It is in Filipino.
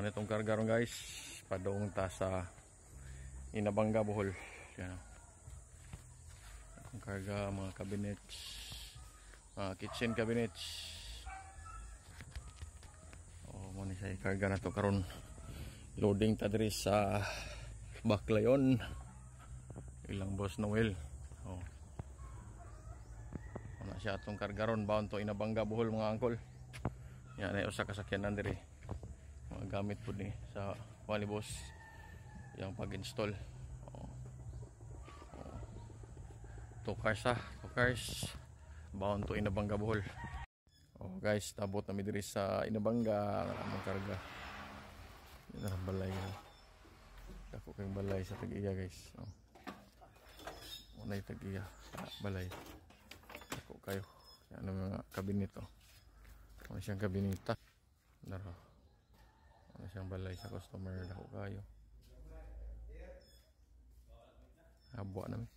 Ano itong karga ron guys, padong ta sa Inabanga, Bohol. Yan. Itong karga, mga cabinets, mga kitchen cabinets. Muna siya ikarga na to karon. Loading ta diri sa Baclayon. Ilang Boss Noel. Wala siya itong karga ron, bound to Inabanga, Bohol mga angkol. Yan ay usa ka sakyanan diri. Mga gamit po ni sa wali boss yung pag-install. 2 cars ha, 2 cars bound to Inabanga, Bohol. Guys, tabot na mi diri sa Inabanga ang karga. Yan ang balay. Dako kang balay sa Tag-iya guys. Unay Tag-iya sa balay. Dako kayo. Yan ang mga kabinet Ano siyang kabineta. Ano siyang balay sa customer. Dako kayo. Habwa namin.